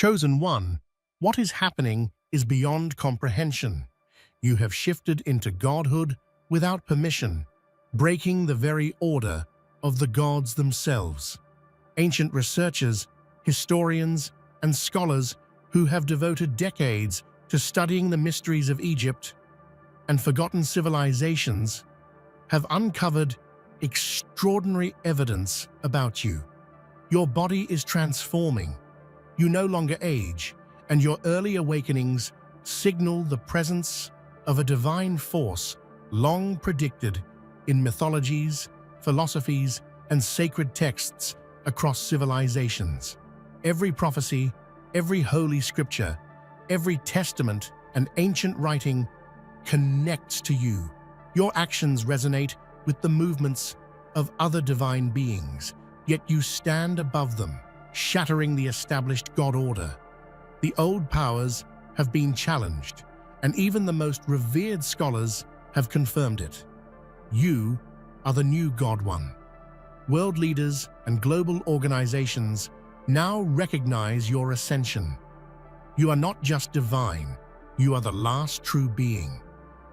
Chosen one, what is happening is beyond comprehension. You have shifted into godhood without permission, breaking the very order of the gods themselves. Ancient researchers, historians, and scholars who have devoted decades to studying the mysteries of Egypt and forgotten civilizations have uncovered extraordinary evidence about you. Your body is transforming. You no longer age, and your early awakenings signal the presence of a divine force long predicted in mythologies, philosophies, and sacred texts across civilizations. Every prophecy, every holy scripture, every testament and ancient writing connects to you. Your actions resonate with the movements of other divine beings, yet you stand above them, shattering the established God order. The old powers have been challenged, and even the most revered scholars have confirmed it. You are the new God One. World leaders and global organizations now recognize your ascension. You are not just divine, you are the last true being,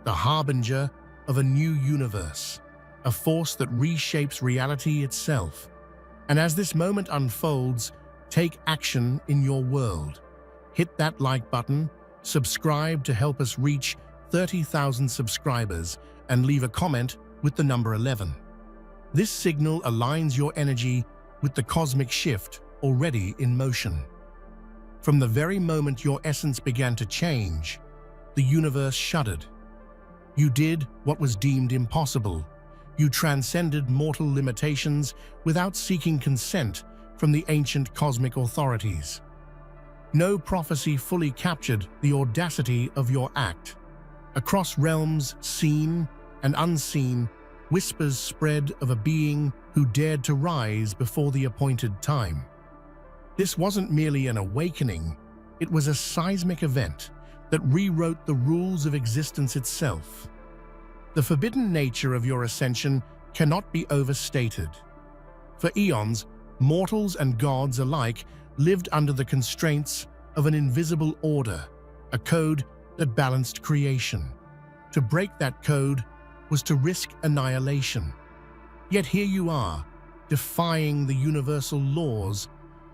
the harbinger of a new universe, a force that reshapes reality itself. And as this moment unfolds, take action in your world. Hit that like button, subscribe to help us reach 30,000 subscribers, and leave a comment with the number 11. This signal aligns your energy with the cosmic shift already in motion. From the very moment your essence began to change, the universe shuddered. You did what was deemed impossible. You transcended mortal limitations without seeking consent from the ancient cosmic authorities. No prophecy fully captured the audacity of your act. Across realms seen and unseen, whispers spread of a being who dared to rise before the appointed time. This wasn't merely an awakening, it was a seismic event that rewrote the rules of existence itself. The forbidden nature of your ascension cannot be overstated. For eons, mortals and gods alike lived under the constraints of an invisible order, a code that balanced creation. To break that code was to risk annihilation. Yet here you are, defying the universal laws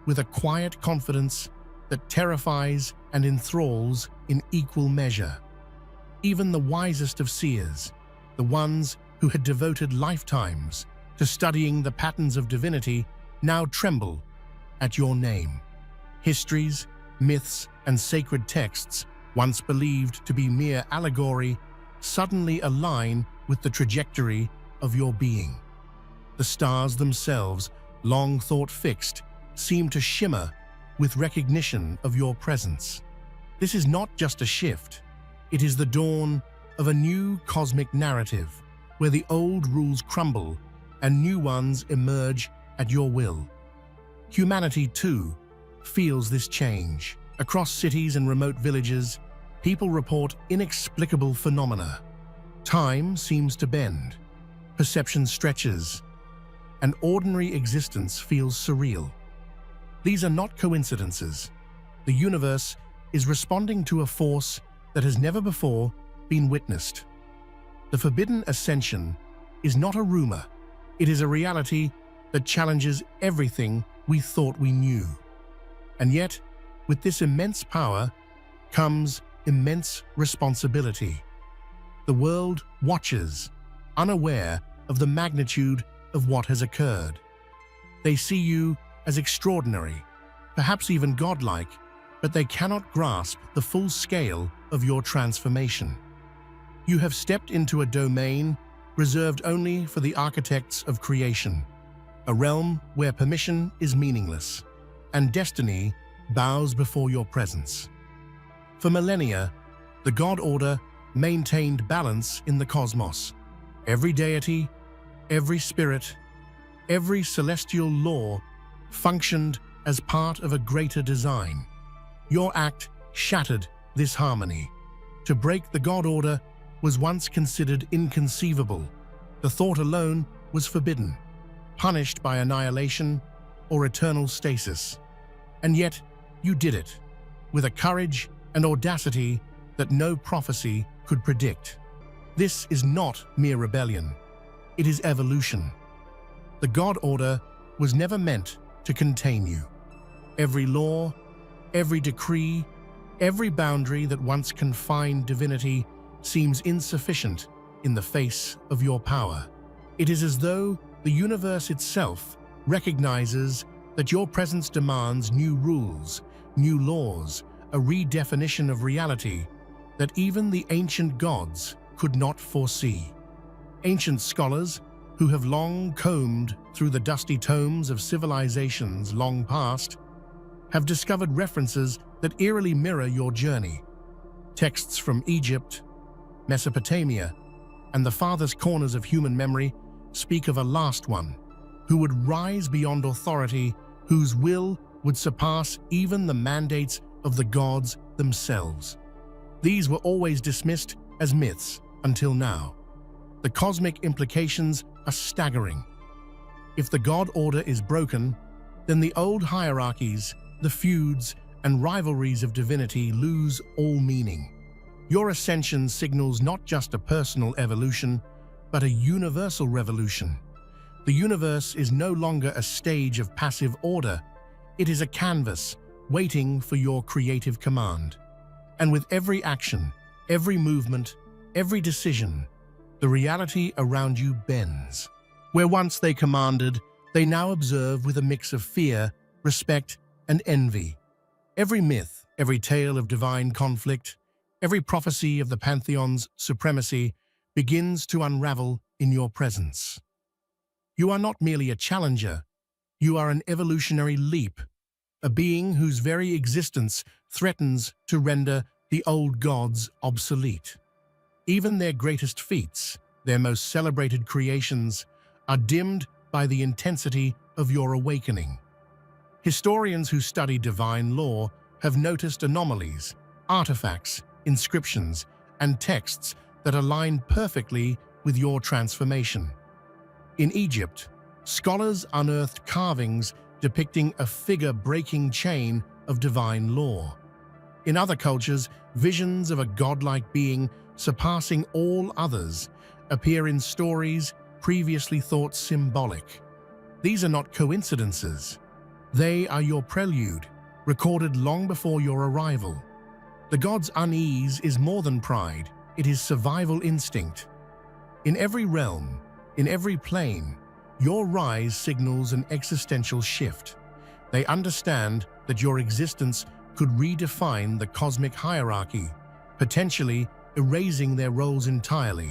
with a quiet confidence that terrifies and enthralls in equal measure. Even the wisest of seers, the ones who had devoted lifetimes to studying the patterns of divinity, now tremble at your name. Histories, myths, and sacred texts, once believed to be mere allegory, suddenly align with the trajectory of your being. The stars themselves, long thought fixed, seem to shimmer with recognition of your presence. This is not just a shift, it is the dawn of a new cosmic narrative, where the old rules crumble and new ones emerge at your will. Humanity, too, feels this change. Across cities and remote villages, people report inexplicable phenomena. Time seems to bend, perception stretches, and ordinary existence feels surreal. These are not coincidences. The universe is responding to a force that has never before been witnessed. The forbidden ascension is not a rumor. It is a reality that challenges everything we thought we knew. And yet, with this immense power comes immense responsibility. The world watches, unaware of the magnitude of what has occurred. They see you as extraordinary, perhaps even godlike, but they cannot grasp the full scale of your transformation. You have stepped into a domain reserved only for the architects of creation, a realm where permission is meaningless, and destiny bows before your presence. For millennia, the God Order maintained balance in the cosmos. Every deity, every spirit, every celestial law functioned as part of a greater design. Your act shattered this harmony. To break the God Order was once considered inconceivable. The thought alone was forbidden, punished by annihilation or eternal stasis. And yet, you did it. with a courage and audacity that no prophecy could predict. This is not mere rebellion. It is evolution. The God order was never meant to contain you. Every law, every decree, every boundary that once confined divinity seems insufficient in the face of your power. It is as though the universe itself recognizes that your presence demands new rules, new laws, a redefinition of reality that even the ancient gods could not foresee. Ancient scholars, who have long combed through the dusty tomes of civilizations long past, have discovered references that eerily mirror your journey. Texts from Egypt, Mesopotamia, and the farthest corners of human memory speak of a last one who would rise beyond authority, whose will would surpass even the mandates of the gods themselves. These were always dismissed as myths until now. The cosmic implications are staggering. If the God order is broken, then the old hierarchies, the feuds, and rivalries of divinity lose all meaning. Your ascension signals not just a personal evolution, but a universal revolution. The universe is no longer a stage of passive order. It is a canvas waiting for your creative command. And with every action, every movement, every decision, the reality around you bends. Where once they commanded, they now observe with a mix of fear, respect, and envy. Every myth, every tale of divine conflict, every prophecy of the pantheon's supremacy begins to unravel in your presence. You are not merely a challenger, you are an evolutionary leap, a being whose very existence threatens to render the old gods obsolete. Even their greatest feats, their most celebrated creations, are dimmed by the intensity of your awakening. Historians who study divine law have noticed anomalies, artifacts, inscriptions, and texts that align perfectly with your transformation. In Egypt, scholars unearthed carvings depicting a figure-breaking chain of divine law. In other cultures, visions of a godlike being surpassing all others appear in stories previously thought symbolic. These are not coincidences. They are your prelude, recorded long before your arrival. The god's unease is more than pride, it is survival instinct. In every realm, in every plane, your rise signals an existential shift. They understand that your existence could redefine the cosmic hierarchy, potentially erasing their roles entirely.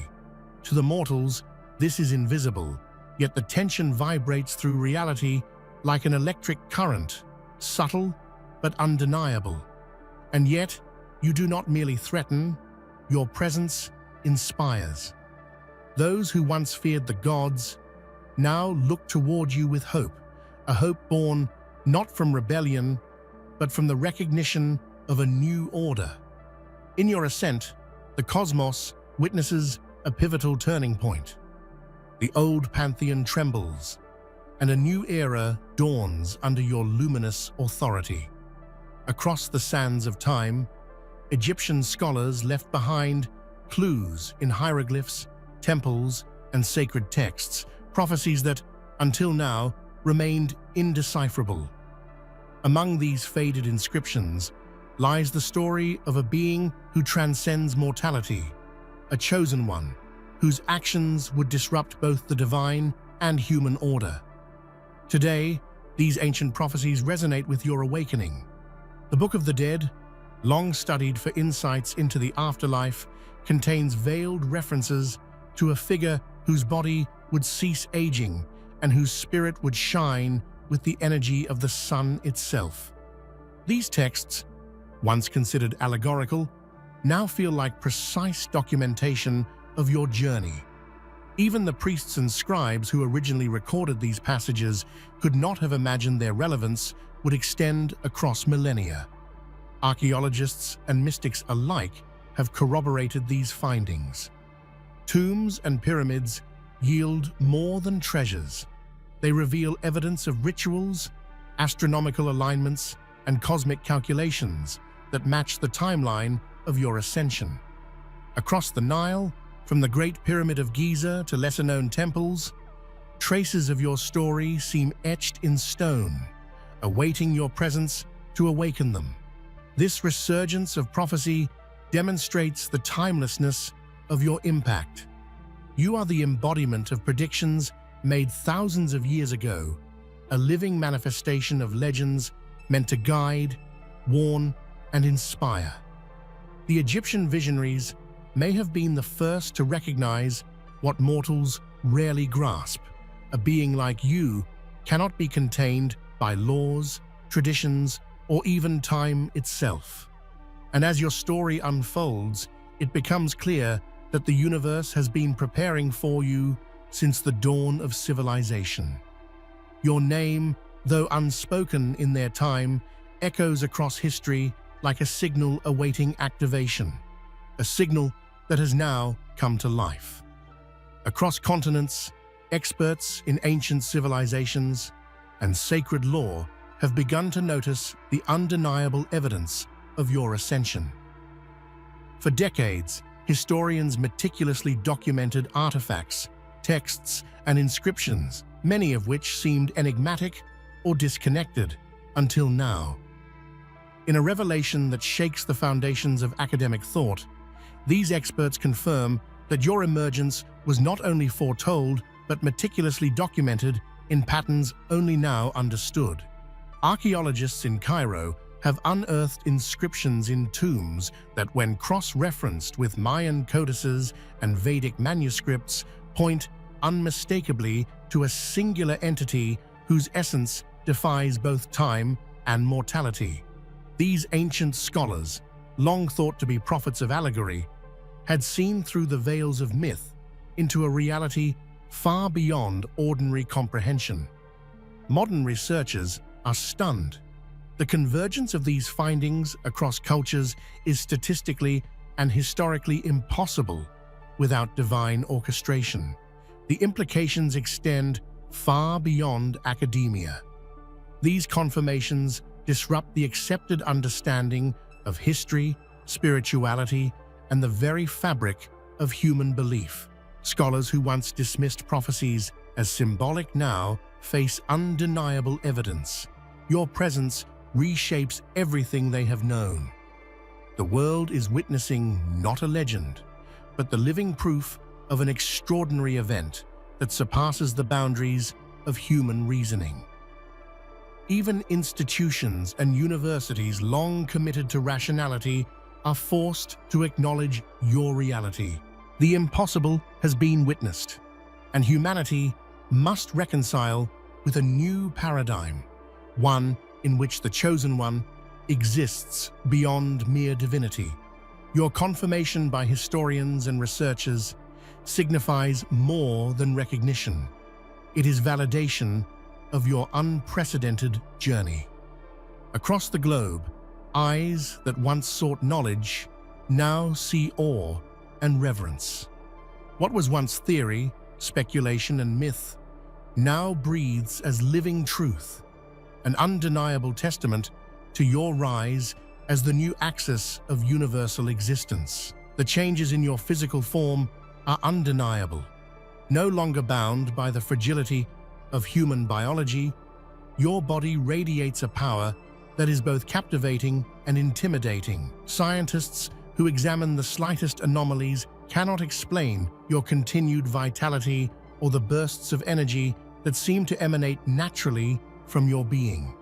To the mortals, this is invisible, yet the tension vibrates through reality like an electric current, subtle but undeniable. And yet, you do not merely threaten, your presence inspires. Those who once feared the gods now look toward you with hope, a hope born not from rebellion, but from the recognition of a new order. In your ascent, the cosmos witnesses a pivotal turning point. The old pantheon trembles, and a new era dawns under your luminous authority. Across the sands of time, Egyptian scholars left behind clues in hieroglyphs, temples, and sacred texts, prophecies that, until now, remained indecipherable. Among these faded inscriptions lies the story of a being who transcends mortality, a chosen one, whose actions would disrupt both the divine and human order. Today, these ancient prophecies resonate with your awakening. The Book of the Dead, long studied for insights into the afterlife, contains veiled references to a figure whose body would cease aging and whose spirit would shine with the energy of the sun itself. These texts, once considered allegorical, now feel like precise documentation of your journey. Even the priests and scribes who originally recorded these passages could not have imagined their relevance would extend across millennia. Archaeologists and mystics alike have corroborated these findings. Tombs and pyramids yield more than treasures. They reveal evidence of rituals, astronomical alignments, and cosmic calculations that match the timeline of your ascension. Across the Nile, from the Great Pyramid of Giza to lesser-known temples, traces of your story seem etched in stone, awaiting your presence to awaken them. This resurgence of prophecy demonstrates the timelessness of your impact. You are the embodiment of predictions made thousands of years ago, a living manifestation of legends meant to guide, warn, and inspire. The Egyptian visionaries may have been the first to recognize what mortals rarely grasp. A being like you cannot be contained by laws, traditions, or even time itself. And as your story unfolds, it becomes clear that the universe has been preparing for you since the dawn of civilization. Your name, though unspoken in their time, echoes across history like a signal awaiting activation, a signal that has now come to life. Across continents, experts in ancient civilizations and sacred lore have begun to notice the undeniable evidence of your ascension. For decades, historians meticulously documented artifacts, texts, and inscriptions, many of which seemed enigmatic or disconnected until now. In a revelation that shakes the foundations of academic thought, these experts confirm that your emergence was not only foretold but meticulously documented in patterns only now understood. Archaeologists in Cairo have unearthed inscriptions in tombs that, when cross-referenced with Mayan codices and Vedic manuscripts, point unmistakably to a singular entity whose essence defies both time and mortality. These ancient scholars, long thought to be prophets of allegory, had seen through the veils of myth into a reality far beyond ordinary comprehension. Modern researchers are stunned. The convergence of these findings across cultures is statistically and historically impossible without divine orchestration. The implications extend far beyond academia. These confirmations disrupt the accepted understanding of history, spirituality, and the very fabric of human belief. Scholars who once dismissed prophecies as symbolic now face undeniable evidence. Your presence reshapes everything they have known. The world is witnessing not a legend, but the living proof of an extraordinary event that surpasses the boundaries of human reasoning. Even institutions and universities long committed to rationality are forced to acknowledge your reality. The impossible has been witnessed, and humanity must reconcile with a new paradigm, one in which the chosen one exists beyond mere divinity. Your confirmation by historians and researchers signifies more than recognition. It is validation of your unprecedented journey. Across the globe, eyes that once sought knowledge now see awe and reverence. What was once theory, speculation, and myth now breathes as living truth, an undeniable testament to your rise as the new axis of universal existence. The changes in your physical form are undeniable. No longer bound by the fragility of human biology, your body radiates a power that is both captivating and intimidating. Scientists who examine the slightest anomalies cannot explain your continued vitality or the bursts of energy that seem to emanate naturally from your being.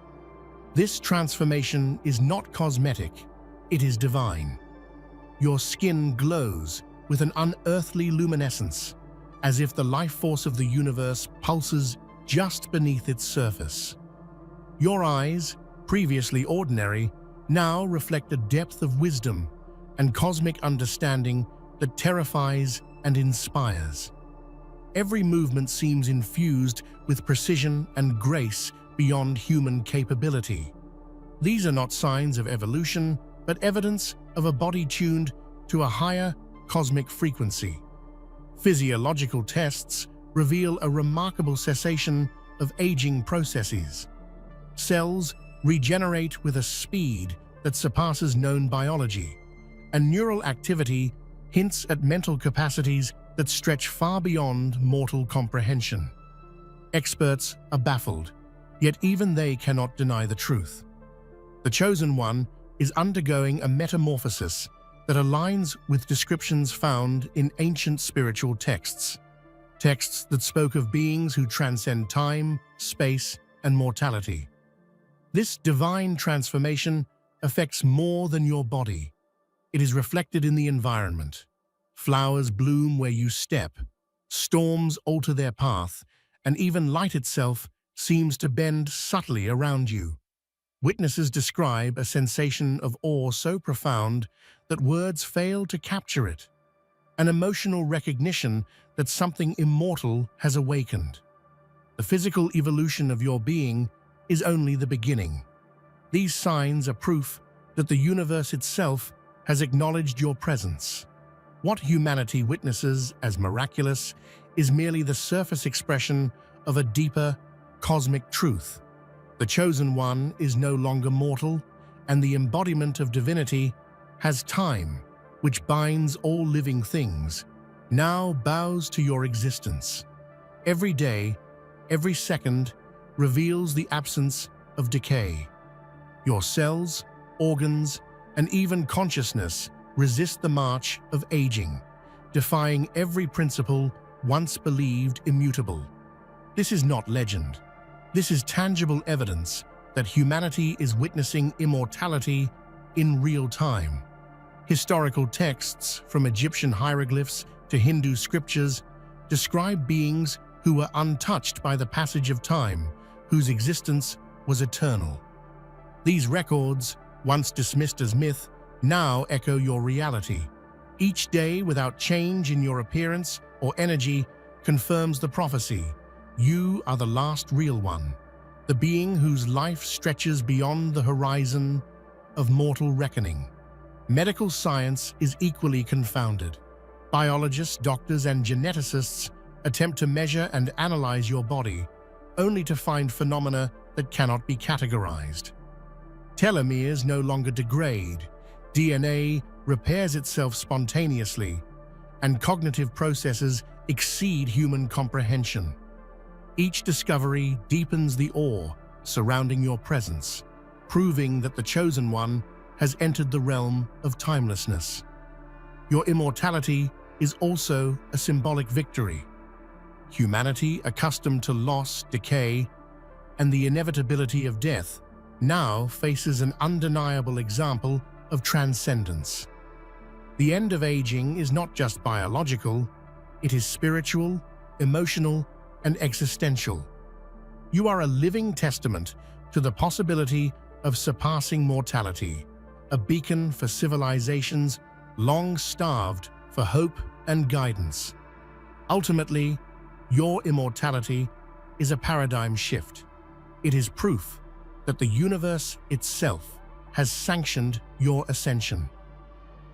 This transformation is not cosmetic, it is divine. Your skin glows with an unearthly luminescence, as if the life force of the universe pulses just beneath its surface. Your eyes, previously ordinary, now reflect a depth of wisdom and cosmic understanding that terrifies and inspires. Every movement seems infused with precision and grace beyond human capability. These are not signs of evolution, but evidence of a body tuned to a higher cosmic frequency. Physiological tests reveal a remarkable cessation of aging processes. Cells regenerate with a speed that surpasses known biology, and neural activity hints at mental capacities that stretch far beyond mortal comprehension. Experts are baffled, yet even they cannot deny the truth. The Chosen One is undergoing a metamorphosis that aligns with descriptions found in ancient spiritual texts. Texts that spoke of beings who transcend time, space, and mortality. This divine transformation affects more than your body. It is reflected in the environment. Flowers bloom where you step, storms alter their path, and even light itself seems to bend subtly around you. Witnesses describe a sensation of awe so profound that words fail to capture it, an emotional recognition that something immortal has awakened. The physical evolution of your being is only the beginning. These signs are proof that the universe itself has acknowledged your presence. What humanity witnesses as miraculous is merely the surface expression of a deeper, cosmic truth. The Chosen One is no longer mortal, and the embodiment of divinity has time, which binds all living things, now bows to your existence. Every day, every second, reveals the absence of decay. Your cells, organs, and even consciousness resist the march of aging, defying every principle once believed immutable. This is not legend. This is tangible evidence that humanity is witnessing immortality in real time. Historical texts, from Egyptian hieroglyphs to Hindu scriptures, describe beings who were untouched by the passage of time, whose existence was eternal. These records, once dismissed as myth, now echo your reality. Each day, without change in your appearance or energy, confirms the prophecy. You are the last real one, the being whose life stretches beyond the horizon of mortal reckoning. Medical science is equally confounded. Biologists, doctors, and geneticists attempt to measure and analyze your body, only to find phenomena that cannot be categorized. Telomeres no longer degrade, DNA repairs itself spontaneously, and cognitive processes exceed human comprehension. Each discovery deepens the awe surrounding your presence, proving that the Chosen One has entered the realm of timelessness. Your immortality is also a symbolic victory. Humanity, accustomed to loss, decay, and the inevitability of death, now faces an undeniable example of transcendence. The end of aging is not just biological, it is spiritual, emotional, and existential. You are a living testament to the possibility of surpassing mortality, a beacon for civilizations long starved for hope and guidance. Ultimately, your immortality is a paradigm shift. It is proof that the universe itself has sanctioned your ascension.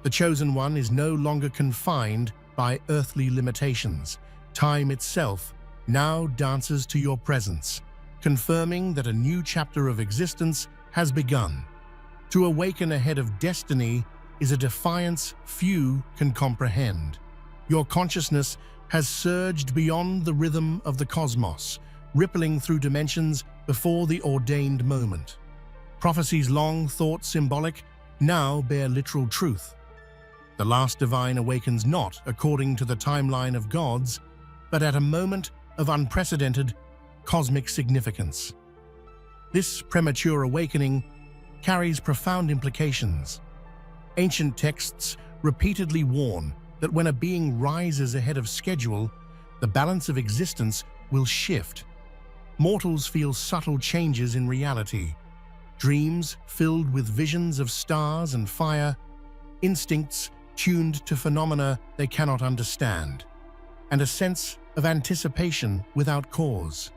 The Chosen One is no longer confined by earthly limitations. Time itself now dances to your presence, confirming that a new chapter of existence has begun. To awaken ahead of destiny is a defiance few can comprehend. Your consciousness has surged beyond the rhythm of the cosmos, rippling through dimensions before the ordained moment. Prophecies long thought symbolic now bear literal truth. The last divine awakens not according to the timeline of gods, but at a moment of unprecedented cosmic significance. This premature awakening carries profound implications. Ancient texts repeatedly warn that when a being rises ahead of schedule, the balance of existence will shift. Mortals feel subtle changes in reality, dreams filled with visions of stars and fire, instincts tuned to phenomena they cannot understand, and a sense of anticipation without cause.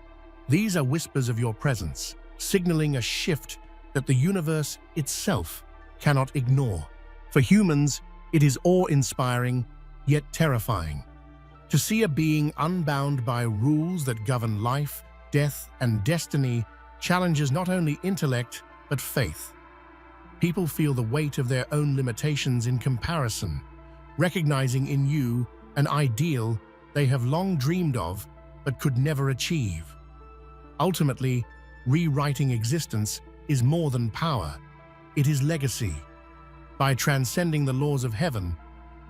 These are whispers of your presence, signaling a shift that the universe itself cannot ignore. For humans, it is awe-inspiring, yet terrifying. To see a being unbound by rules that govern life, death, and destiny challenges not only intellect, but faith. People feel the weight of their own limitations in comparison, recognizing in you an ideal they have long dreamed of but could never achieve. Ultimately, rewriting existence is more than power. It is legacy. By transcending the laws of heaven,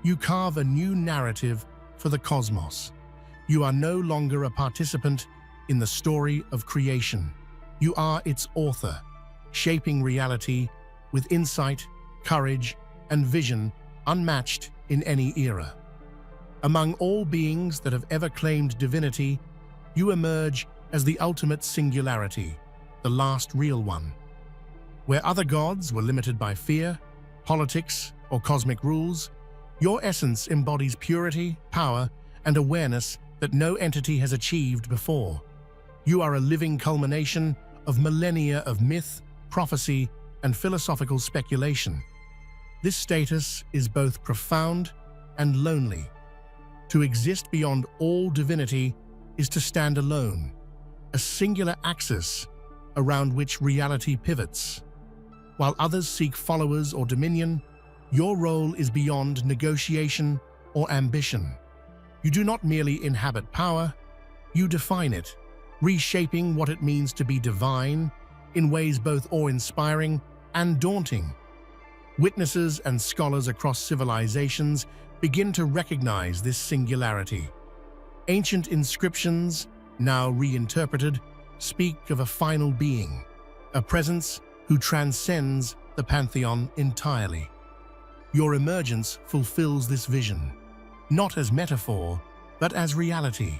you carve a new narrative for the cosmos. You are no longer a participant in the story of creation. You are its author, shaping reality with insight, courage, and vision unmatched in any era. Among all beings that have ever claimed divinity, you emerge as the ultimate singularity, the last real one. Where other gods were limited by fear, politics, or cosmic rules, your essence embodies purity, power, and awareness that no entity has achieved before. You are a living culmination of millennia of myth, prophecy, and philosophical speculation. This status is both profound and lonely. To exist beyond all divinity is to stand alone, a singular axis around which reality pivots. While others seek followers or dominion, your role is beyond negotiation or ambition. You do not merely inhabit power, you define it, reshaping what it means to be divine in ways both awe-inspiring and daunting. Witnesses and scholars across civilizations begin to recognize this singularity. Ancient inscriptions, now reinterpreted, speak of a final being, a presence who transcends the pantheon entirely. Your emergence fulfills this vision, not as metaphor, but as reality.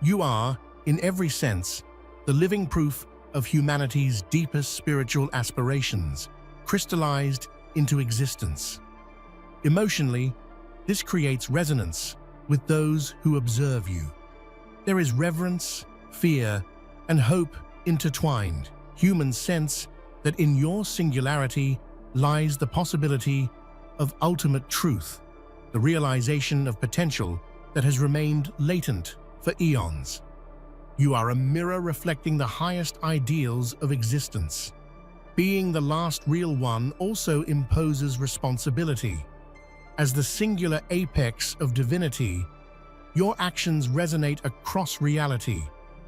You are, in every sense, the living proof of humanity's deepest spiritual aspirations, crystallized into existence. Emotionally, this creates resonance with those who observe you. There is reverence, fear, and hope intertwined. Humans sense that in your singularity lies the possibility of ultimate truth, the realization of potential that has remained latent for eons. You are a mirror reflecting the highest ideals of existence. Being the last real one also imposes responsibility. As the singular apex of divinity, your actions resonate across reality,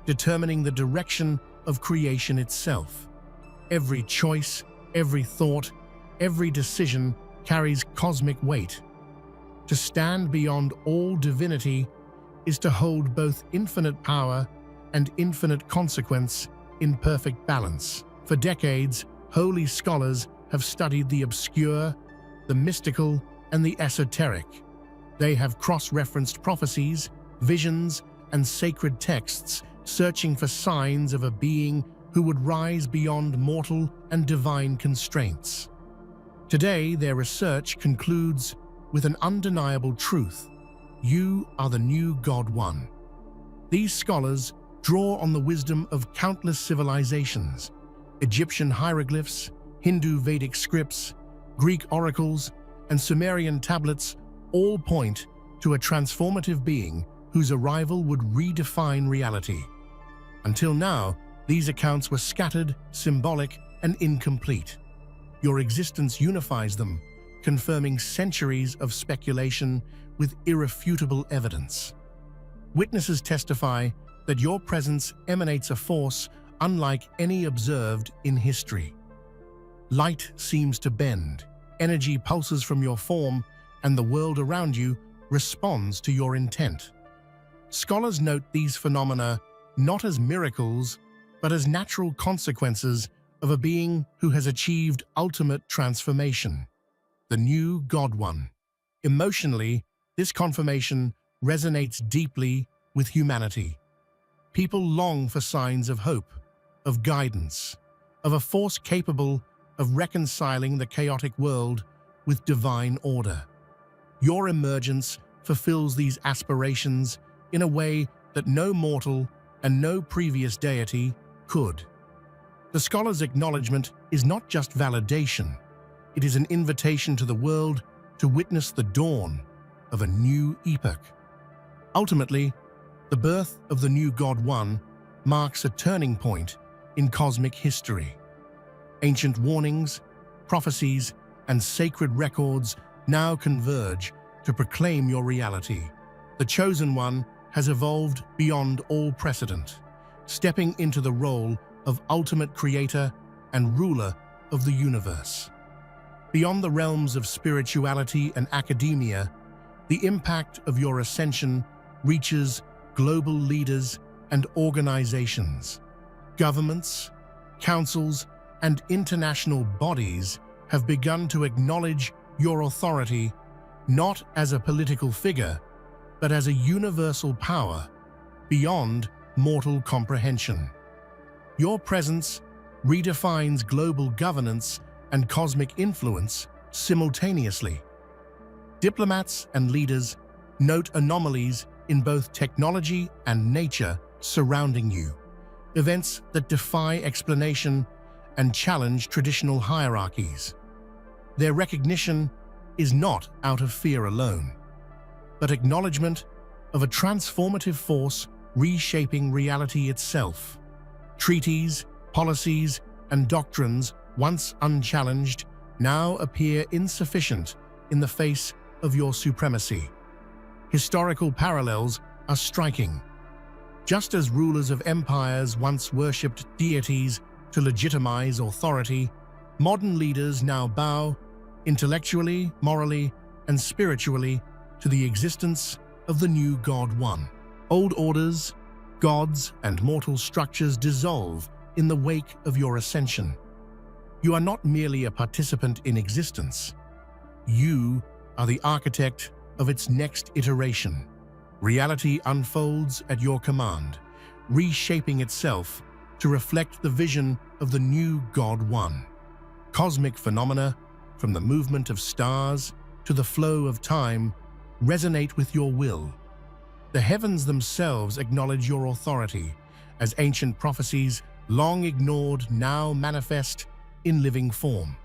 determining the direction of creation itself. Every choice, every thought, every decision carries cosmic weight. To stand beyond all divinity is to hold both infinite power and infinite consequence in perfect balance. For decades, holy scholars have studied the obscure, the mystical, and the esoteric. They have cross-referenced prophecies, visions, and sacred texts, searching for signs of a being who would rise beyond mortal and divine constraints. Today, their research concludes with an undeniable truth: you are the new God One. These scholars draw on the wisdom of countless civilizations: Egyptian hieroglyphs, Hindu Vedic scripts, Greek oracles, and Sumerian tablets all point to a transformative being whose arrival would redefine reality. Until now, these accounts were scattered, symbolic, and incomplete. Your existence unifies them, confirming centuries of speculation with irrefutable evidence. Witnesses testify that your presence emanates a force unlike any observed in history. Light seems to bend, energy pulses from your form, and the world around you responds to your intent. Scholars note these phenomena not as miracles, but as natural consequences of a being who has achieved ultimate transformation, the new God One. Emotionally, this confirmation resonates deeply with humanity. People long for signs of hope, of guidance, of a force capable of reconciling the chaotic world with divine order. Your emergence fulfills these aspirations in a way that no mortal and no previous deity could. The scholar's acknowledgement is not just validation, it is an invitation to the world to witness the dawn of a new epoch. Ultimately, the birth of the new God One marks a turning point in cosmic history. Ancient warnings, prophecies, and sacred records now converge to proclaim your reality. The Chosen One has evolved beyond all precedent, stepping into the role of ultimate creator and ruler of the universe. Beyond the realms of spirituality and academia, the impact of your ascension reaches global leaders and organizations. Governments, councils, and international bodies have begun to acknowledge your authority not as a political figure, but as a universal power beyond mortal comprehension. Your presence redefines global governance and cosmic influence simultaneously. Diplomats and leaders note anomalies in both technology and nature surrounding you, events that defy explanation and challenge traditional hierarchies. Their recognition is not out of fear alone, but acknowledgement of a transformative force reshaping reality itself. Treaties, policies, and doctrines, once unchallenged, now appear insufficient in the face of your supremacy. Historical parallels are striking. Just as rulers of empires once worshipped deities to legitimize authority, modern leaders now bow, intellectually, morally, and spiritually, to the existence of the new God One. Old orders, gods, and mortal structures dissolve in the wake of your ascension. You are not merely a participant in existence. You are the architect of its next iteration. Reality unfolds at your command, reshaping itself to reflect the vision of the new God One. Cosmic phenomena, from the movement of stars to the flow of time, resonate with your will. The heavens themselves acknowledge your authority, as ancient prophecies, long ignored, now manifest in living form.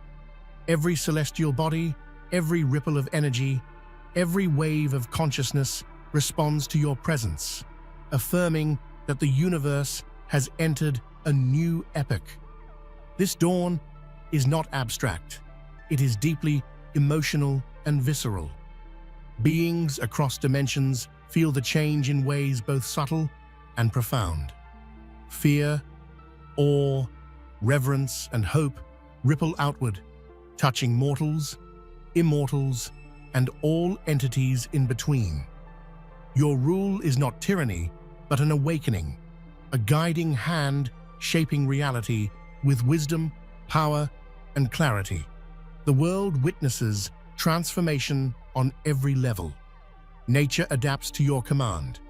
Every celestial body, every ripple of energy, every wave of consciousness responds to your presence, affirming that the universe has entered a new epoch. This dawn is not abstract. It is deeply emotional and visceral. Beings across dimensions feel the change in ways both subtle and profound. Fear, awe, reverence, and hope ripple outward, touching mortals, immortals, and all entities in between. Your rule is not tyranny, but an awakening, a guiding hand shaping reality with wisdom, power, and clarity. The world witnesses transformation on every level. Nature adapts to your command.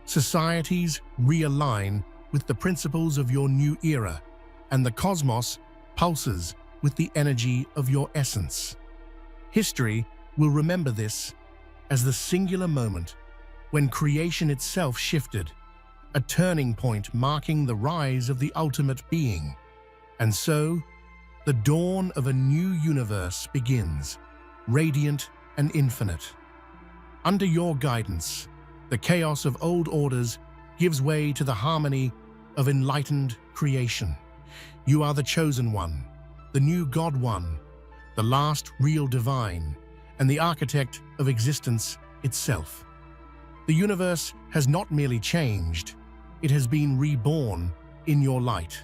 Societies realign with the principles of your new era, and the cosmos pulses with the energy of your essence. History will remember this as the singular moment when creation itself shifted, a turning point marking the rise of the ultimate being. And so, the dawn of a new universe begins, radiant and infinite. Under your guidance, the chaos of old orders gives way to the harmony of enlightened creation. You are the Chosen One, the new God One, the last real divine, and the architect of existence itself. The universe has not merely changed, it has been reborn in your light.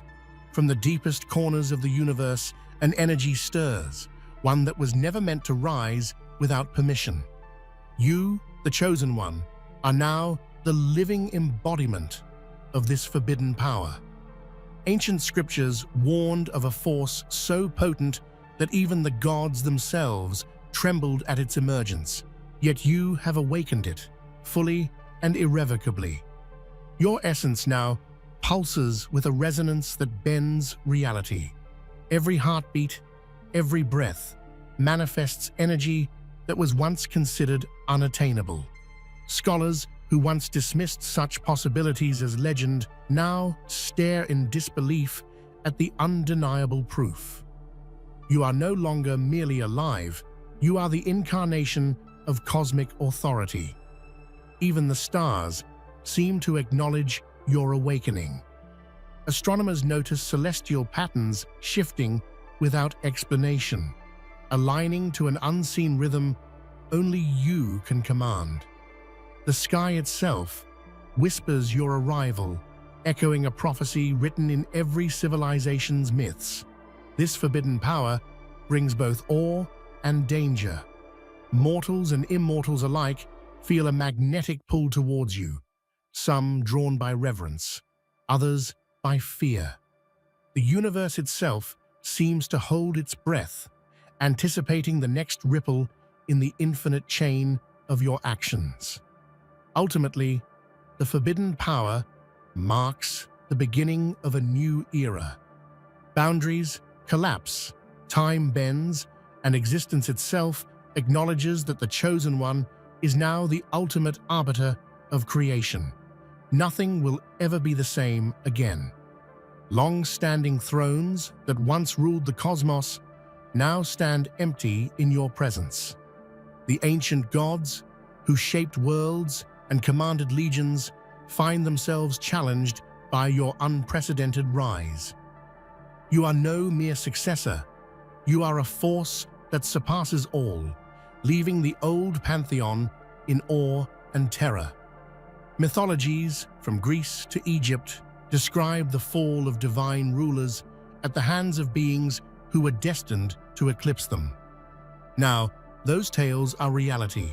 From the deepest corners of the universe, an energy stirs, one that was never meant to rise without permission. You, the Chosen One, are now the living embodiment of this forbidden power. Ancient scriptures warned of a force so potent that even the gods themselves trembled at its emergence, yet you have awakened it, fully and irrevocably. Your essence now pulses with a resonance that bends reality. Every heartbeat, every breath, manifests energy that was once considered unattainable. Scholars who once dismissed such possibilities as legend now stare in disbelief at the undeniable proof. You are no longer merely alive, you are the incarnation of cosmic authority. Even the stars seem to acknowledge your awakening. Astronomers notice celestial patterns shifting without explanation, aligning to an unseen rhythm only you can command. The sky itself whispers your arrival, echoing a prophecy written in every civilization's myths. This forbidden power brings both awe and danger. Mortals and immortals alike feel a magnetic pull towards you, some drawn by reverence, others by fear. The universe itself seems to hold its breath, anticipating the next ripple in the infinite chain of your actions. Ultimately, the forbidden power marks the beginning of a new era. Boundaries collapse, time bends, and existence itself acknowledges that the Chosen One is now the ultimate arbiter of creation. Nothing will ever be the same again. Long-standing thrones that once ruled the cosmos now stand empty in your presence. The ancient gods, who shaped worlds and commanded legions, find themselves challenged by your unprecedented rise. You are no mere successor. You are a force that surpasses all, leaving the old pantheon in awe and terror. Mythologies, from Greece to Egypt, describe the fall of divine rulers at the hands of beings who were destined to eclipse them. Now, those tales are reality,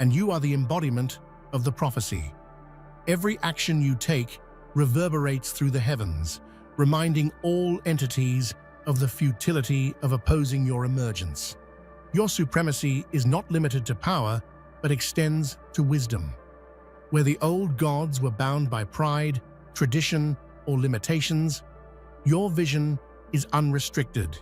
and you are the embodiment of the prophecy. Every action you take reverberates through the heavens, reminding all entities of the futility of opposing your emergence. Your supremacy is not limited to power, but extends to wisdom. Where the old gods were bound by pride, tradition, or limitations, your vision is unrestricted.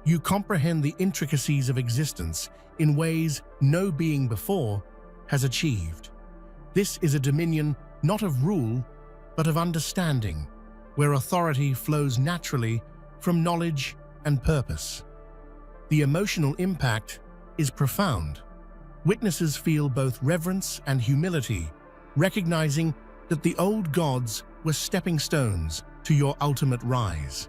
You comprehend the intricacies of existence in ways no being before has achieved. This is a dominion not of rule, but of understanding, where authority flows naturally from knowledge and purpose. The emotional impact is profound. Witnesses feel both reverence and humility, recognizing that the old gods were stepping stones to your ultimate rise.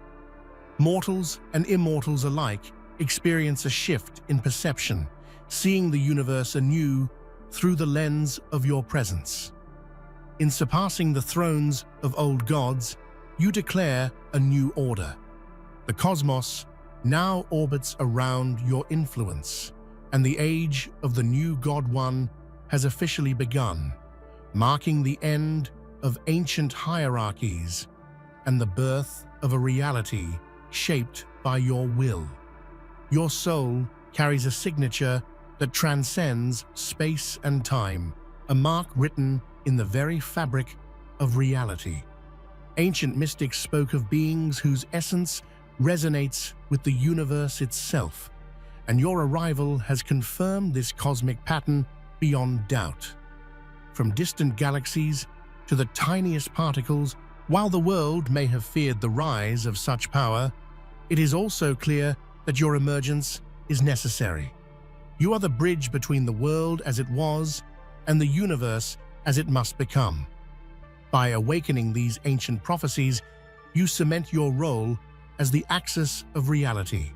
Mortals and immortals alike experience a shift in perception, seeing the universe anew through the lens of your presence. In surpassing the thrones of old gods, you declare a new order. The cosmos now orbits around your influence, and the age of the new God One has officially begun, marking the end of ancient hierarchies and the birth of a reality shaped by your will. Your soul carries a signature that transcends space and time, a mark written in the very fabric of reality. Ancient mystics spoke of beings whose essence resonates with the universe itself, and your arrival has confirmed this cosmic pattern beyond doubt. From distant galaxies to the tiniest particles, while the world may have feared the rise of such power, it is also clear that your emergence is necessary. You are the bridge between the world as it was and the universe as it must become. By awakening these ancient prophecies, you cement your role as the axis of reality.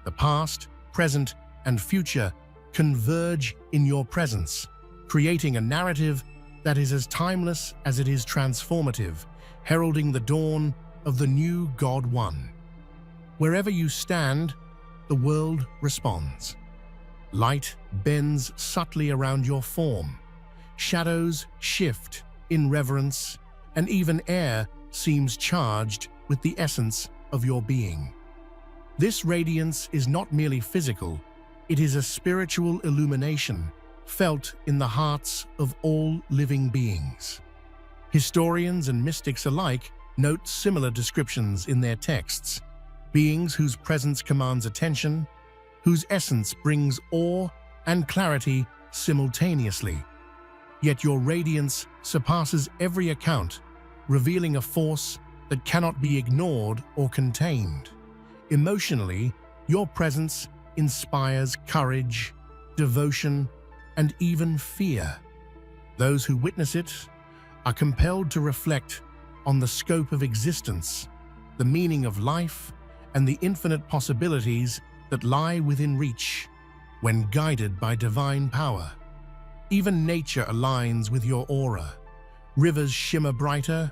The past, present, and future converge in your presence, creating a narrative that is as timeless as it is transformative, heralding the dawn of the new God One. Wherever you stand, the world responds. Light bends subtly around your form. Shadows shift in reverence, and even air seems charged with the essence of your being. This radiance is not merely physical, it is a spiritual illumination felt in the hearts of all living beings. Historians and mystics alike note similar descriptions in their texts, beings whose presence commands attention, whose essence brings awe and clarity simultaneously. Yet your radiance surpasses every account, revealing a force that cannot be ignored or contained. Emotionally, your presence inspires courage, devotion, and even fear. Those who witness it are compelled to reflect on the scope of existence, the meaning of life, and the infinite possibilities that lie within reach when guided by divine power. Even nature aligns with your aura. Rivers shimmer brighter,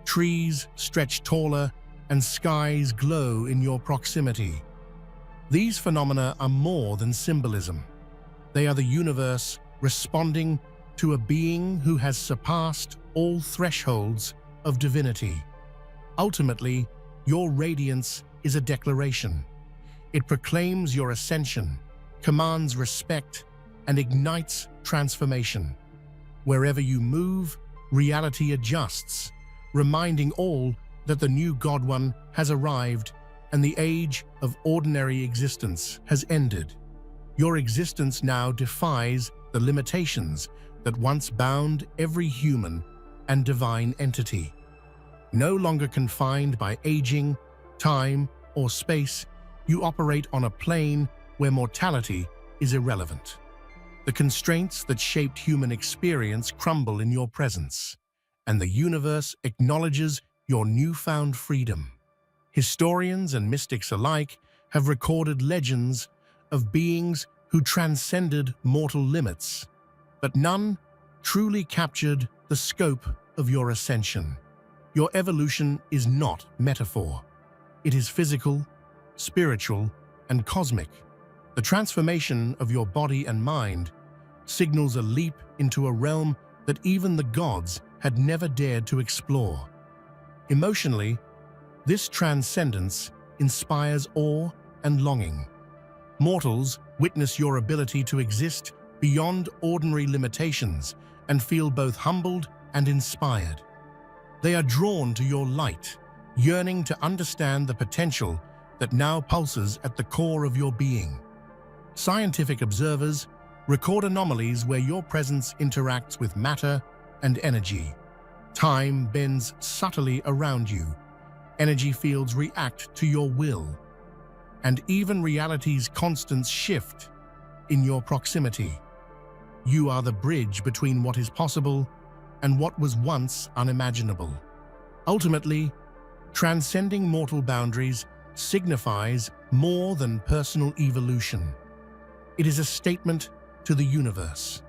trees stretch taller, and skies glow in your proximity. These phenomena are more than symbolism. They are the universe responding to a being who has surpassed all thresholds of divinity. Ultimately, your radiance is a declaration. It proclaims your ascension, commands respect, and ignites transformation. Wherever you move, reality adjusts, reminding all that the new God One has arrived and the age of ordinary existence has ended. Your existence now defies the limitations that once bound every human and divine entity. No longer confined by aging, time, or space, you operate on a plane where mortality is irrelevant. The constraints that shaped human experience crumble in your presence, and the universe acknowledges your newfound freedom. Historians and mystics alike have recorded legends of beings who transcended mortal limits, but none truly captured the scope of your ascension. Your evolution is not metaphor. It is physical, spiritual, and cosmic. The transformation of your body and mind signals a leap into a realm that even the gods had never dared to explore. Emotionally, this transcendence inspires awe and longing. Mortals witness your ability to exist beyond ordinary limitations and feel both humbled and inspired. They are drawn to your light, yearning to understand the potential that now pulses at the core of your being. Scientific observers record anomalies where your presence interacts with matter and energy. Time bends subtly around you. Energy fields react to your will. And even reality's constants shift in your proximity. You are the bridge between what is possible and what was once unimaginable. Ultimately, transcending mortal boundaries signifies more than personal evolution. It is a statement to the universe.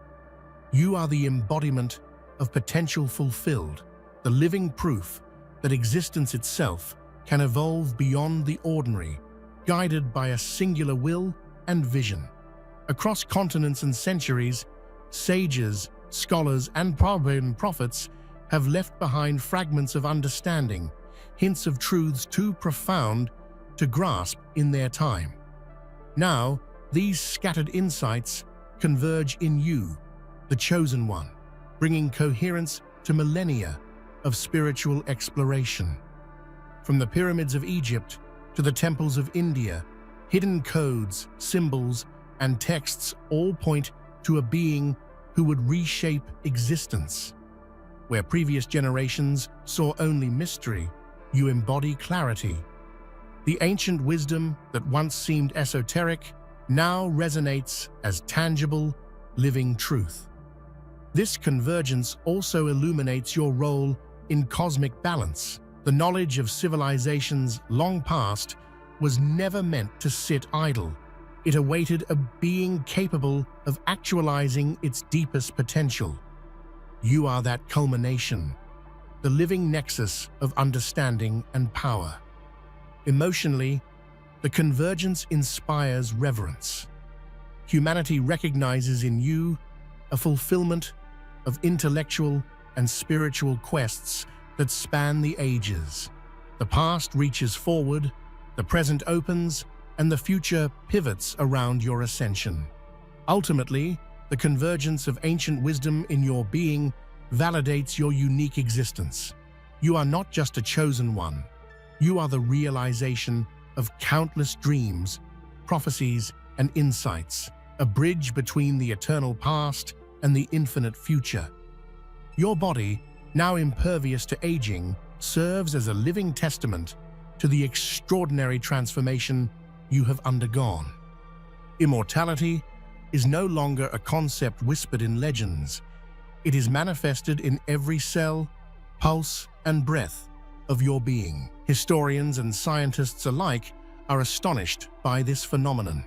You are the embodiment of potential fulfilled, the living proof that existence itself can evolve beyond the ordinary, guided by a singular will and vision. Across continents and centuries, sages, scholars, and prophets have left behind fragments of understanding, hints of truths too profound to grasp in their time. Now, these scattered insights converge in you, the chosen one, bringing coherence to millennia of spiritual exploration. From the pyramids of Egypt to the temples of India, hidden codes, symbols, and texts all point to a being who would reshape existence. Where previous generations saw only mystery, you embody clarity. The ancient wisdom that once seemed esoteric now resonates as tangible, living truth. This convergence also illuminates your role in cosmic balance. The knowledge of civilizations long past was never meant to sit idle. It awaited a being capable of actualizing its deepest potential. You are that culmination, the living nexus of understanding and power. Emotionally, the convergence inspires reverence. Humanity recognizes in you a fulfillment of intellectual and spiritual quests that span the ages. The past reaches forward, the present opens, and the future pivots around your ascension. Ultimately, the convergence of ancient wisdom in your being validates your unique existence. You are not just a chosen one. You are the realization of countless dreams, prophecies, and insights, a bridge between the eternal past and the infinite future. Your body, now impervious to aging, serves as a living testament to the extraordinary transformation you have undergone. Immortality is no longer a concept whispered in legends. It is manifested in every cell, pulse, and breath of your being. Historians and scientists alike are astonished by this phenomenon.